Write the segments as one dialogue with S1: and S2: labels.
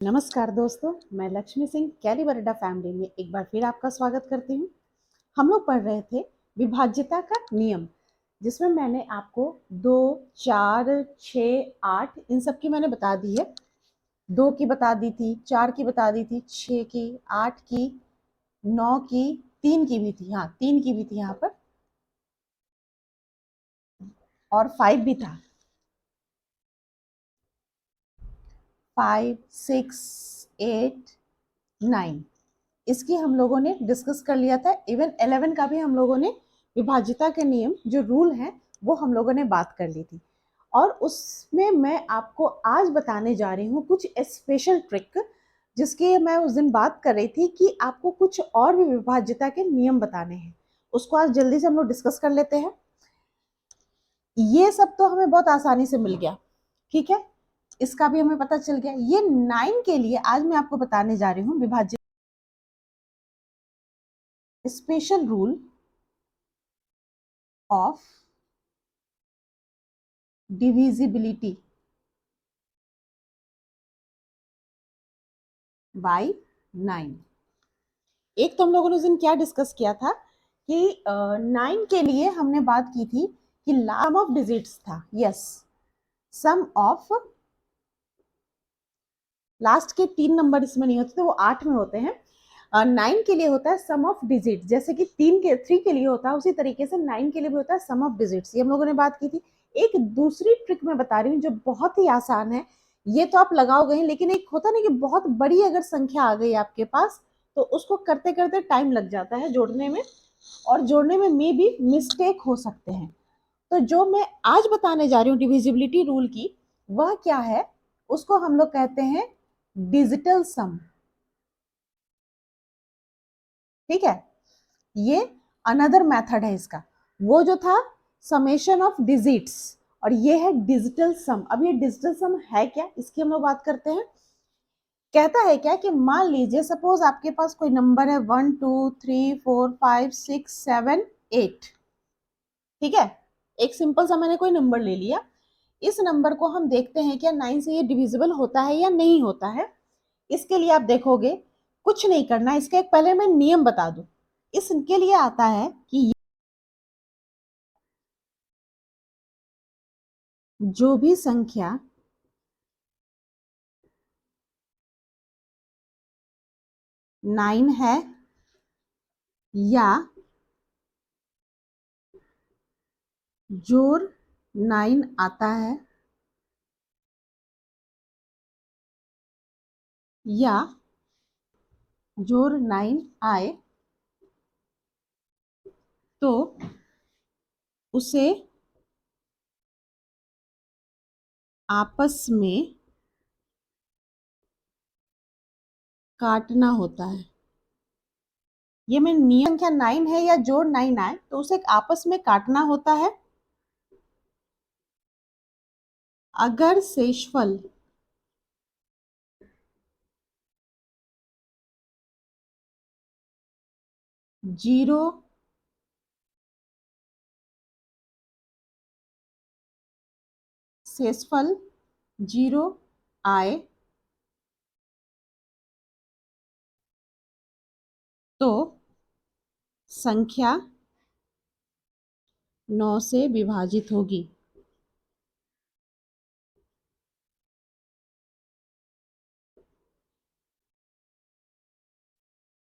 S1: नमस्कार दोस्तों, मैं लक्ष्मी सिंह कैलीबरेडा फैमिली में एक बार फिर आपका स्वागत करती हूँ। हम लोग पढ़ रहे थे विभाज्यता का नियम, जिसमें मैंने आपको 2, 4, 6, 8 इन सब की मैंने बता दी है। 2 की बता दी थी, 4 की बता दी थी, 6 की, 8 की, 9 की, 3 की भी थी। हाँ, 3 की भी थी यहाँ पर, और 5 भी था। 5, 6, 8, 9 इसकी हम लोगों ने डिस्कस कर लिया था। इवन 11 का भी हम लोगों ने विभाज्यता के नियम जो रूल हैं वो हम लोगों ने बात कर ली थी। और उसमें मैं आपको आज बताने जा रही हूँ कुछ स्पेशल ट्रिक, जिसकी मैं उस दिन बात कर रही थी कि आपको कुछ और भी विभाज्यता के नियम बताने हैं। उसको आज जल्दी से हम लोग डिस्कस कर लेते हैं। ये सब तो हमें बहुत आसानी से मिल गया, ठीक है, इसका भी हमें पता चल गया। ये 9 के लिए आज मैं आपको बताने जा रही हूँ विभाज्य special rule of divisibility by 9। एक तो हम लोगों ने उस दिन क्या डिस्कस किया था कि 9 के लिए हमने बात की थी कि सम ऑफ डिजिट्स था। यस, सम ऑफ लास्ट के 3 नंबर इसमें नहीं होते थे, वो 8 में होते हैं। 9 के लिए होता है सम ऑफ डिजिट, जैसे कि 3 के लिए होता है उसी तरीके से 9 के लिए भी होता है सम ऑफ डिजिट्स। ये हम लोगों ने बात की थी। एक दूसरी ट्रिक मैं बता रही हूँ जो बहुत ही आसान है। ये तो आप लगाओगे ही, लेकिन एक होता ना कि बहुत बड़ी अगर संख्या आ गई आपके पास तो उसको करते करते टाइम लग जाता है जोड़ने में, और जोड़ने में मे भी मिस्टेक हो सकते हैं। तो जो मैं आज बताने जा रही हूँ डिविजिबिलिटी रूल की, वह क्या है, उसको हम लोग कहते हैं डिजिटल सम। ठीक है, ये अनदर मेथड है इसका। वो जो था समेशन ऑफ डिजिट्स, और ये है डिजिटल सम। अब ये डिजिटल सम है क्या, इसकी हम लोग बात करते हैं। कहता है क्या कि मान लीजिए सपोज आपके पास कोई नंबर है 1, 2, 3, 4, 5, 6, 7, 8। ठीक है, एक सिंपल सा मैंने कोई नंबर ले लिया। इस नंबर को हम देखते हैं क्या 9 से ये डिविजिबल होता है या नहीं होता है। इसके लिए आप देखोगे, कुछ नहीं करना, इसका एक पहले मैं नियम बता दूं। इसके लिए आता है कि जो भी संख्या 9 है या जोड़ 9 आता है या जोड़ 9 आए तो उसे आपस में काटना होता है। ये मैं नियम, संख्या 9 है या जोड़ 9 आए तो उसे आपस में काटना होता है। अगर शेषफल जीरो शेषफल 0 आए तो संख्या 9 से विभाजित होगी।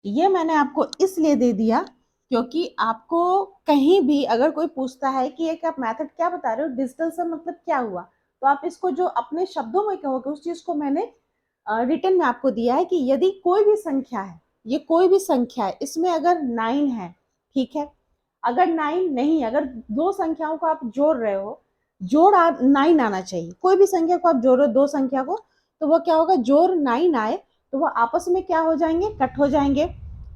S1: ये मैंने आपको इसलिए दे दिया क्योंकि आपको कहीं भी अगर कोई पूछता है कि एक आप मेथड क्या बता रहे हो, डिजिटल सम मतलब क्या हुआ, तो आप इसको जो अपने शब्दों में कहोगे उस चीज को मैंने रिटन में आपको दिया है कि यदि कोई भी संख्या है, ये कोई भी संख्या है, इसमें अगर 9 है, ठीक है, अगर 9 नहीं, अगर दो संख्याओं को आप जोड़ रहे हो, 9 आना चाहिए। कोई भी संख्या को आप जोड़ रहे हो, दो संख्या को, तो वो क्या होगा, जोड़ 9 आए तो वो आपस में क्या हो जाएंगे, कट हो जाएंगे।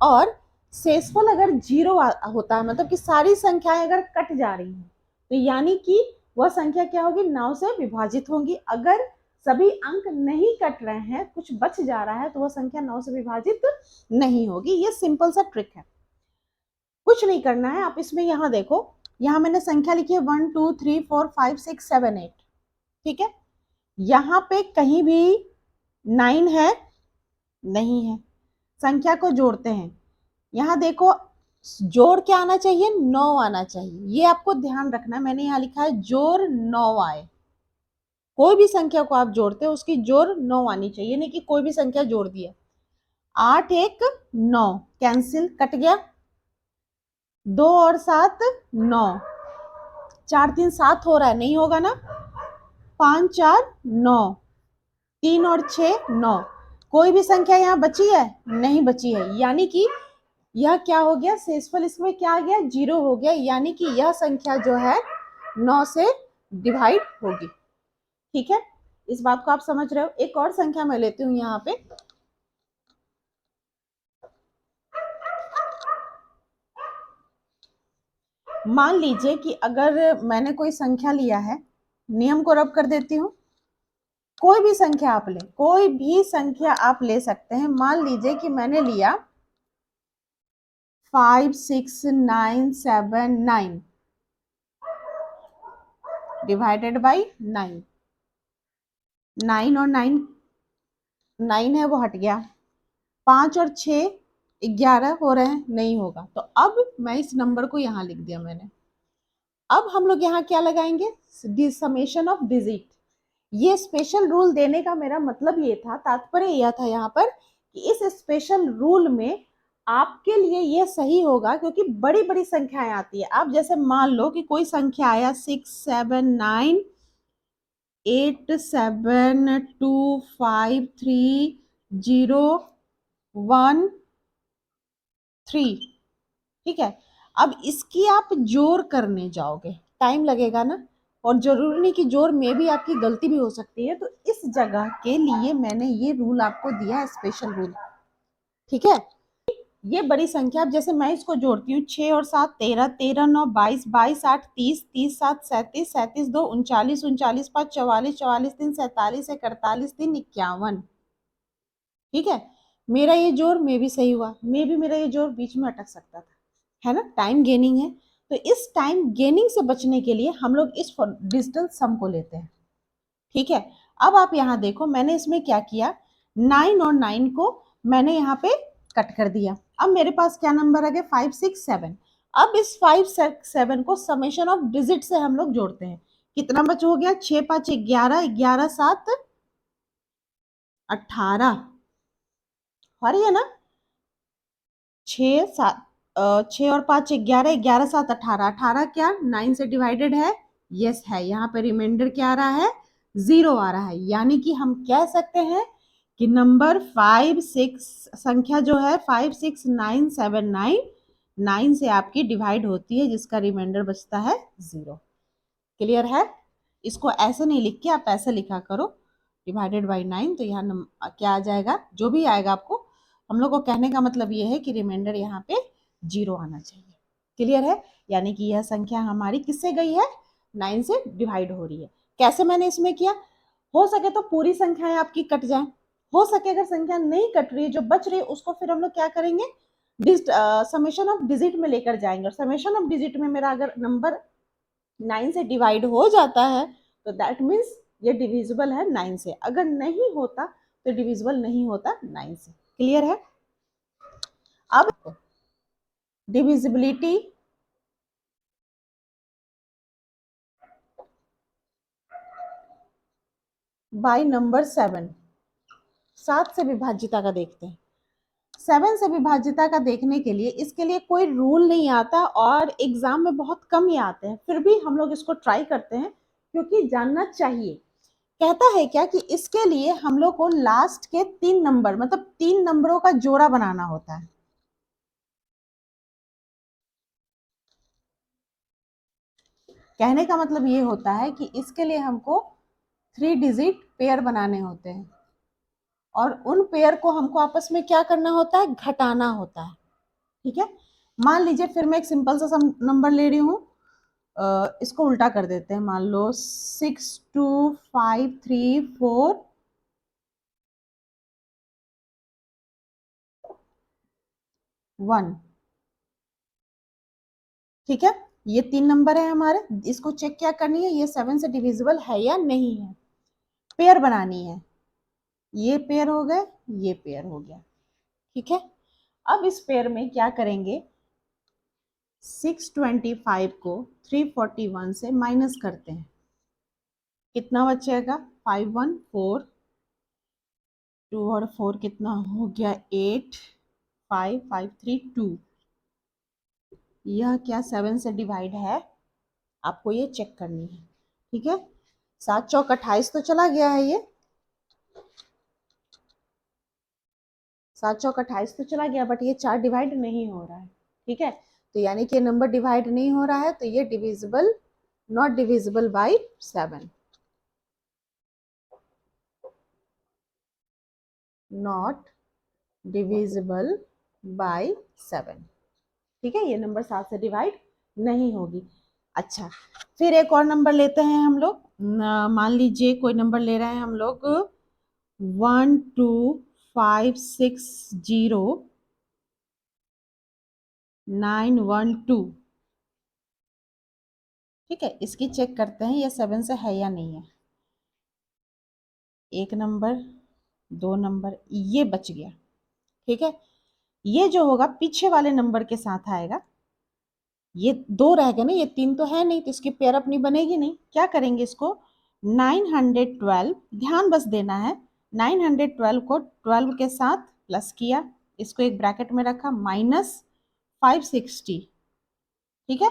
S1: और शेषफल अगर 0 होता है, मतलब कि सारी संख्याएं अगर कट जा रही हैं, तो यानी कि वह संख्या क्या होगी, 9 से विभाजित होंगी। अगर सभी अंक नहीं कट रहे हैं, कुछ बच जा रहा है, तो वह संख्या 9 से विभाजित नहीं होगी। ये सिंपल सा ट्रिक है, कुछ नहीं करना है। आप इसमें यहाँ देखो, यहाँ मैंने संख्या लिखी है 1, 2, 3, 4, 5, 6, 7, 8। ठीक है, यहाँ पे कहीं भी 9 है नहीं है। संख्या को जोड़ते हैं, यहाँ देखो जोड़ क्या आना चाहिए, 9 आना चाहिए। ये आपको ध्यान रखना, मैंने यहाँ लिखा है जोड़ 9 आए। कोई भी संख्या को आप जोड़ते हो उसकी जोड़ 9 आनी चाहिए, नहीं कि कोई भी संख्या जोड़ दिया। 8 1 9 कैंसिल, कट गया। 2 और 7 9, 4 3 7 हो रहा है, नहीं होगा ना। 5 4 9, 3 और 6 9। कोई भी संख्या यहाँ बची है, नहीं बची है, यानी कि यह क्या हो गया, शेषफल इसमें क्या आ गया, 0 हो गया, यानी कि यह संख्या जो है 9 से डिवाइड होगी। ठीक है, इस बात को आप समझ रहे हो। एक और संख्या मैं लेती हूँ यहाँ पे, मान लीजिए कि अगर मैंने कोई संख्या लिया है, नियम को रब कर देती हूँ, कोई भी संख्या आप ले, कोई भी संख्या आप ले सकते हैं। मान लीजिए कि मैंने लिया 5 6 9 7 9 डिवाइडेड बाई 9, 9 और 9 9 है वो हट गया, 5 और 6 11 हो रहे हैं, नहीं होगा। तो अब मैं इस नंबर को यहाँ लिख दिया मैंने। अब हम लोग यहाँ क्या लगाएंगे, समेशन ऑफ डिजिट। ये स्पेशल रूल देने का मेरा मतलब ये था, तात्पर्य यह था यहाँ पर कि इस स्पेशल रूल में आपके लिए ये सही होगा, क्योंकि बड़ी बड़ी संख्याएं आती है। आप जैसे मान लो कि कोई संख्या आया 6 7 9 8 7 2 5 3 0 1 3, ठीक है। अब इसकी आप जोड़ करने जाओगे, टाइम लगेगा ना, और जरूरी नहीं कि जोड़ में भी आपकी गलती भी हो सकती है। तो इस जगह के लिए मैंने ये रूल आपको दिया है, स्पेशल रूल। ठीक है, ये बड़ी संख्या, अब जैसे मैं इसको जोड़ती हूँ, 6 और 7 13, 13 9 22, 22 8 30, 30 7 37, 37 2 39, 39 5 44, 44 3 47, 48 3 51। ठीक है, मेरा ये जोड़ में भी सही हुआ, में भी मेरा ये जोड़ बीच में अटक सकता था, है ना, टाइम गेनिंग है। तो इस टाइम गेनिंग से बचने के लिए हम लोग इस डिजिटल सम को लेते हैं। ठीक है, अब आप यहाँ देखो, मैंने इसमें क्या किया, 9 और 9 को मैंने यहाँ पे कट कर दिया। अब मेरे पास क्या नंबर आ गया, 5 6 7। अब इस 5 6 7 को समेशन ऑफ डिजिट से हम लोग जोड़ते हैं। कितना बच हो गया, 6 5 11, 11 7 18, हो रही है ना। 6 7 6 और 5 11, 11 7 18, 18 क्या 9 से डिवाइडेड है, यस है। यहाँ पे रिमाइंडर क्या आ रहा है, 0 आ रहा है, यानी कि हम कह सकते हैं कि नंबर 5 6 संख्या जो है 5 6 9 7 9 9 से आपकी डिवाइड होती है, जिसका रिमाइंडर बचता है 0। क्लियर है। इसको ऐसे नहीं लिख के आप ऐसे लिखा करो, डिवाइडेड बाई 9, तो यहाँ क्या आ जाएगा, जो भी आएगा आपको, हम लोग को कहने का मतलब ये है कि रिमाइंडर यहाँ पे 0 आना चाहिए। क्लियर है, यानी कि यह संख्या हमारी किससे गई है, 9 से डिवाइड हो रही है। कैसे मैंने इसमें किया, हो सके तो पूरी संख्याएं आपकी कट जाए, हो सके अगर संख्या नहीं कट रही है, जो बच रही है, उसको फिर हम लोग क्या करेंगे, समेशन ऑफ डिजिट में लेकर जाएंगे। और समेशन ऑफ डिजिट में मेरा अगर नंबर 9 से डिवाइड हो जाता है तो दैट मीन्स ये डिविजिबल है 9 से, अगर नहीं होता तो डिविजिबल नहीं होता 9 से। क्लियर है। अब डिविजिबिलिटी बाय नंबर 7, 7 से विभाज्यता का देखते हैं। 7 से विभाज्यता का देखने के लिए, इसके लिए कोई रूल नहीं आता और एग्जाम में बहुत कम ही आते हैं, फिर भी हम लोग इसको ट्राई करते हैं क्योंकि जानना चाहिए। कहता है क्या कि इसके लिए हम लोग को लास्ट के 3 नंबर, मतलब 3 नंबरों का जोड़ा बनाना होता है। कहने का मतलब ये होता है कि इसके लिए हमको 3 डिजिट पेयर बनाने होते हैं, और उन पेयर को हमको आपस में क्या करना होता है, घटाना होता है। ठीक है, मान लीजिए फिर मैं एक सिंपल सा नंबर ले रही हूँ, इसको उल्टा कर देते हैं। मान लो 6 2 5 3 4 1। ठीक है, ये 3 नंबर है हमारे, इसको चेक क्या करनी है, ये 7 से डिविजिबल है या नहीं है, पेयर बनानी है। ये पेयर हो गए, ये पेयर हो गया। ठीक है, अब इस पेयर में क्या करेंगे, 625 को 341 से माइनस करते हैं, कितना बचेगा, 5 1 4, 2 और 4 कितना हो गया, 8 5 5 3 2। यह क्या 7 से डिवाइड है, आपको ये चेक करनी है। ठीक है, 7 चौक 28 तो चला गया है, ये 7 चौक 28 तो चला गया, बट ये 4 डिवाइड नहीं हो रहा है। ठीक है, तो यानी कि नंबर डिवाइड नहीं हो रहा है, तो ये divisible, not divisible by 7, not divisible by 7। ठीक है, ये नंबर 7 से डिवाइड नहीं होगी। अच्छा, फिर एक और नंबर लेते हैं हम लोग, मान लीजिए कोई नंबर ले रहे हैं हम लोग 12560 912। ठीक है, इसकी चेक करते हैं ये 7 से है या नहीं है। एक नंबर, दो नंबर, ये बच गया। ठीक है, ये जो होगा पीछे वाले नंबर के साथ आएगा, ये 2 रह गए ना, ये 3 तो है नहीं, तो इसकी पेयर अपनी बनेगी नहीं। क्या करेंगे इसको, 912, ध्यान बस देना है, 912 को 12 के साथ प्लस किया, इसको एक ब्रैकेट में रखा, माइनस 560। ठीक है,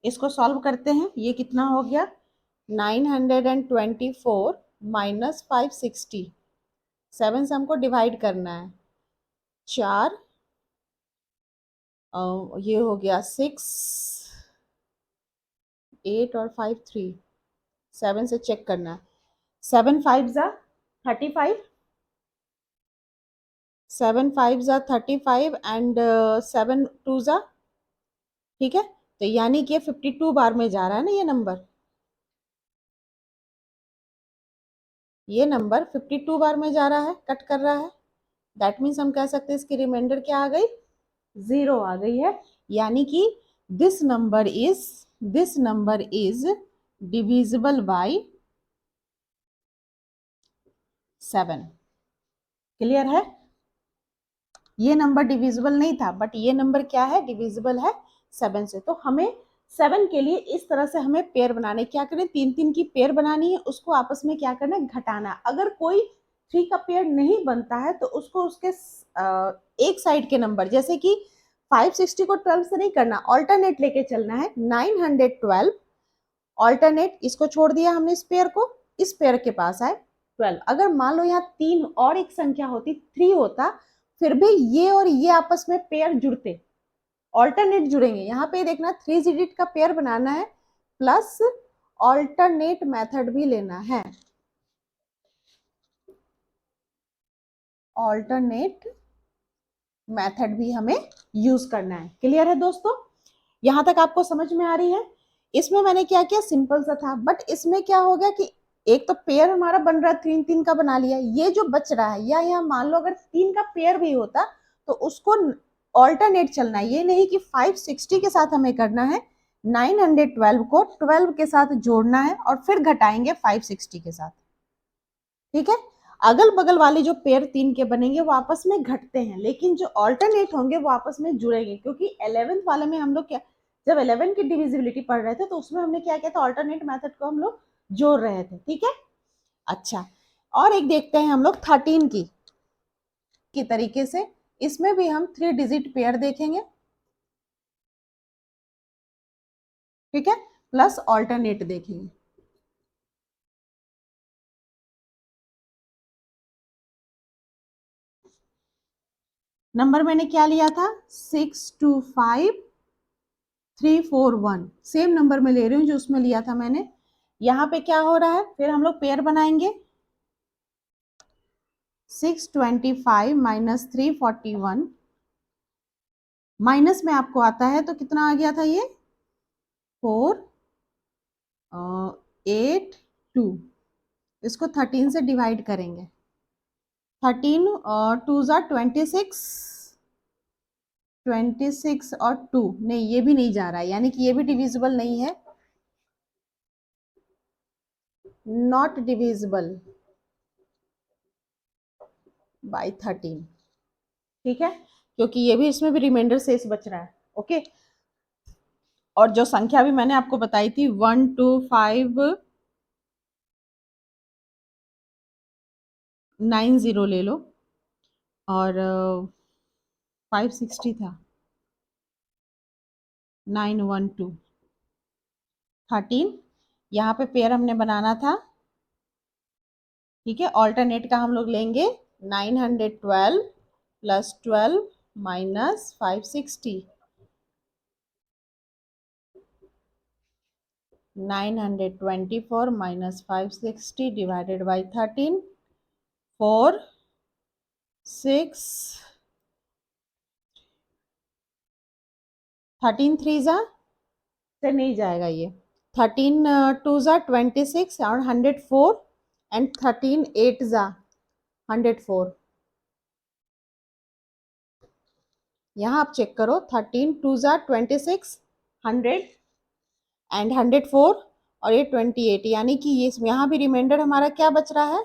S1: इसको सॉल्व करते हैं, ये कितना हो गया, 924 माइनस 560, 7 से हमको डिवाइड करना है, 4 ये हो गया 6 8 और 5 3, 7 से चेक करना है, 7 5 जा 35, 7 5 जा 35 एंड 7 2 जा। ठीक है, तो यानी कि 52 बार में जा रहा है ना ये नंबर, ये नंबर 52 बार में जा रहा है, कट कर रहा है। दैट मीन्स हम कह सकते हैं इसकी रिमाइंडर क्या आ गई, 0 आ गई है। यानी कि this number is divisible by 7। Clear है, ये नंबर डिविजिबल नहीं था, बट ये नंबर क्या है, डिविजिबल है 7 से। तो हमें 7 के लिए इस तरह से हमें पेयर बनाने, क्या करें, 3 3 की पेयर बनानी है, उसको आपस में क्या करना है, घटाना। अगर कोई 3 का पेयर नहीं बनता है तो उसको उसके एक साइड के नंबर, जैसे कि 560 को 12 से नहीं करना, ऑल्टरनेट लेके चलना है, 912 ऑल्टरनेट, इसको छोड़ दिया हमने इस पेयर को, इस पेयर के पास आए 12। अगर मान लो यहाँ 3 और एक संख्या होती, 3 होता, फिर भी ये और ये आपस में पेयर जुड़ते, ऑल्टरनेट जुड़ेंगे। यहाँ पे देखना 3 डिजिट का पेयर बनाना है, प्लस ऑल्टरनेट मेथड भी लेना है, ऑल्टरनेट मेथड भी हमें यूज करना है। क्लियर है दोस्तों, यहां तक आपको समझ में आ रही है। इसमें मैंने क्या किया, सिंपल सा था, बट इसमें क्या हो गया कि एक तो पेयर हमारा बन रहा है, 3 3 का बना लिया, ये जो बच रहा है, या यहाँ मान लो अगर 3 का पेयर भी होता तो उसको ऑल्टरनेट चलना है, ये नहीं कि 560 के साथ हमें करना है, 912 को 12 के साथ जोड़ना है और फिर घटाएंगे 560 के साथ। ठीक है, अगल बगल वाले जो पेयर 3 के बनेंगे वो आपस में घटते हैं, लेकिन जो ऑल्टरनेट होंगे वो आपस में जुड़ेंगे, क्योंकि 11th वाले में हम लोग क्या, जब 11 की डिविजिबिलिटी पढ़ रहे थे तो उसमें हमने क्या किया था, ऑल्टरनेट मेथड को हम लोग जोड़ रहे थे। ठीक है, अच्छा, और एक देखते हैं हम लोग 13 की तरीके से, इसमें भी हम 3 डिजिट पेयर देखेंगे। ठीक है, प्लस ऑल्टरनेट देखेंगे। नंबर मैंने क्या लिया था, 625341, सेम नंबर में ले रही हूँ जो उसमें लिया था मैंने। यहाँ पे क्या हो रहा है, फिर हम लोग पेयर बनाएंगे, 625 माइनस 341, माइनस में आपको आता है तो कितना आ गया था ये, 482, इसको 13 से डिवाइड करेंगे, 13 और 2 ज़ा 26, 26 और 2, नहीं ये भी नहीं जा रहा है, यानी कि ये भी डिविजिबल नहीं है, नॉट डिविजिबल। बाई 13, ठीक है, क्योंकि ये भी इसमें भी रिमाइंडर शेष बच रहा है। ओके, और जो संख्या भी मैंने आपको बताई थी 1 2 5 9 0 ले लो, और 560 था, 9 1 2 13, यहाँ पे पेयर हमने बनाना था, ठीक है। ऑल्टरनेट का हम लोग लेंगे 912 plus 12 minus 560, 924 minus 560 divided by 13, 4 6 13 3 जा से नहीं जाएगा ये, 13 2 जा 26 और 104 एंड 13 8 जा 104। यहाँ आप चेक करो, 13 2 जा 26 100 एंड 104 और ये 28, यानी कि ये यहाँ भी रिमाइंडर हमारा क्या बच रहा है,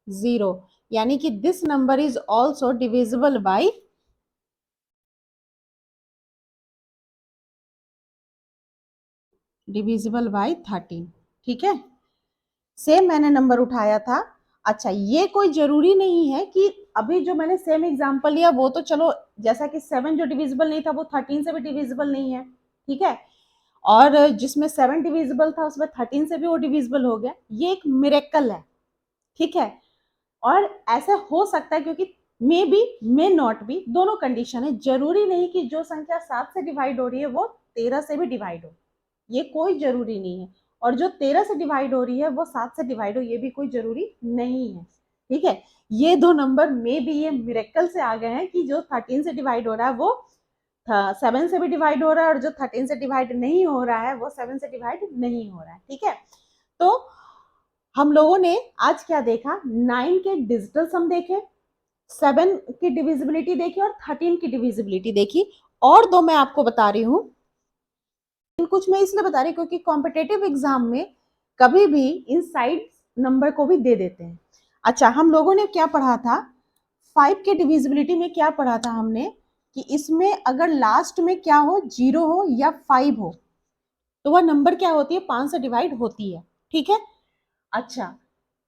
S1: 0, यानी कि this number is also divisible by divisible by 13, ठीक है। सेम मैंने नंबर उठाया था। अच्छा, ये कोई जरूरी नहीं है कि अभी जो मैंने सेम एग्जांपल लिया वो तो चलो, जैसा कि 7 जो डिविजिबल नहीं था वो 13 से भी डिविजिबल नहीं है, ठीक है, और जिसमें 7 डिविजिबल था उसमें 13 से भी वो डिविजिबल हो गया। ये एक मिरेकल है, ठीक है, और ऐसा हो सकता है क्योंकि may be may not be, दोनों कंडीशन है। जरूरी नहीं कि जो संख्या 7 से डिवाइड हो रही है वो 13 से भी डिवाइड हो, ये कोई जरूरी नहीं है, और जो 13 से डिवाइड हो रही है वो 7 से डिवाइड हो, ये भी कोई जरूरी नहीं है, ठीक है। ये दो नंबर में भी ये मिरेकल से आ गए हैं कि जो 13 से डिवाइड हो रहा है वो 7 से भी डिवाइड हो रहा है, और जो 13 से डिवाइड नहीं हो रहा है वो 7 से डिवाइड नहीं हो रहा है, ठीक है। तो हम लोगों ने आज क्या देखा, 9 के डिजिटल सम देखे, 7 की डिविजिबिलिटी देखी और 13 की डिविजिबिलिटी देखी, और दो मैं आपको बता रही हूँ। कुछ मैं इसलिए बता रही क्योंकि कॉम्पिटेटिव एग्जाम में कभी भी इन साइड नंबर को भी दे देते हैं। अच्छा, हम लोगों ने क्या पढ़ा था, 5 के डिविजिबिलिटी में क्या पढ़ा था हमने, कि इसमें अगर लास्ट में क्या हो, 0 हो या 5 हो, तो वह नंबर क्या होती है, 5 से डिवाइड होती है, ठीक है। अच्छा,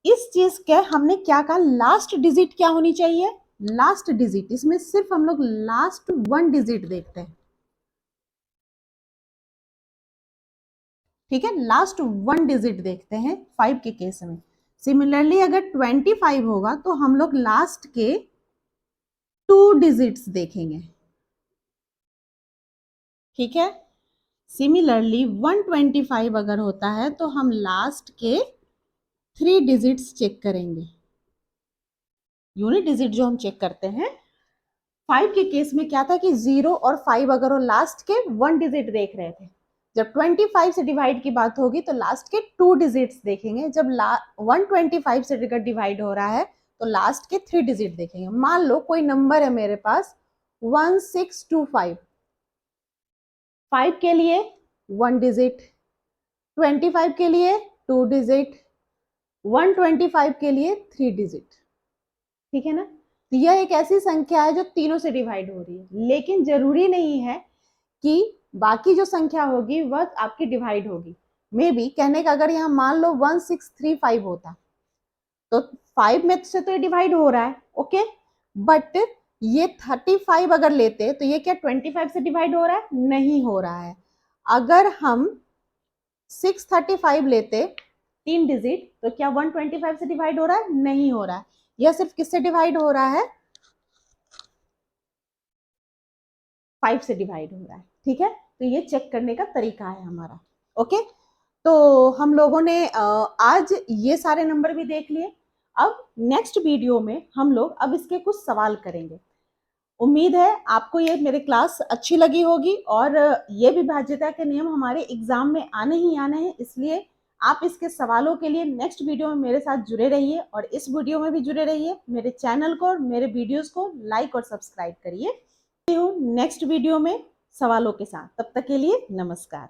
S1: इस चीज के हमने क्या कहा, लास्ट डिजिट क्या होनी चाहिए, लास्ट डिजिट, इसमें सिर्फ हम लोग लास्ट 1 डिजिट देखते हैं, ठीक है, लास्ट 1 डिजिट देखते हैं 5 के केस में। सिमिलरली अगर 25 होगा तो हम लोग लास्ट के 2 डिजिट्स देखेंगे, ठीक है। सिमिलरली 125 अगर होता है तो हम लास्ट के 3 डिजिट्स चेक करेंगे, यूनिट डिजिट जो हम चेक करते हैं। 5 के केस में क्या था कि 0 और 5 अगर वो लास्ट के 1 डिजिट देख रहे थे, जब 25 से डिवाइड की बात होगी तो लास्ट के 2 डिजिट्स देखेंगे, जब 125 से अगर डिवाइड हो रहा है तो लास्ट के 3 डिजिट देखेंगे। मान लो कोई नंबर है मेरे पास 1625, 5 के लिए 1 डिजिट, 25 के लिए 2 डिजिट, 125 के लिए 3 डिजिट, ठीक है ना। तो यह एक ऐसी संख्या है जो तीनों से डिवाइड हो रही है, लेकिन जरूरी नहीं है कि बाकी जो संख्या होगी वह आपकी डिवाइड होगी। मे बी कहने का अगर यहाँ मान लो 1635 होता तो 5 में से तो ये डिवाइड हो रहा है, ओके, बट ये 35 अगर लेते तो ये क्या 25 से डिवाइड हो रहा है, नहीं हो रहा है। अगर हम 635 लेते 3 डिजिट तो क्या 125 से डिवाइड हो रहा है, नहीं हो रहा है। यह सिर्फ किससे डिवाइड हो रहा है, 5 से डिवाइड हो रहा है, ठीक है। तो ये चेक करने का तरीका है हमारा, ओके। तो हम लोगों ने आज ये सारे नंबर भी देख लिए। अब नेक्स्ट वीडियो में हम लोग अब इसके कुछ सवाल करेंगे। उम्मीद है आपको ये मेरी क्लास अच्छी लगी होगी, और ये विभाज्यता के नियम हमारे एग्जाम में आने ही आने हैं, इसलिए आप इसके सवालों के लिए नेक्स्ट वीडियो में मेरे साथ जुड़े रहिए, और इस वीडियो में भी जुड़े रहिए। मेरे चैनल को और मेरे वीडियोस को लाइक और सब्सक्राइब करिए। नेक्स्ट वीडियो में सवालों के साथ, तब तक के लिए नमस्कार।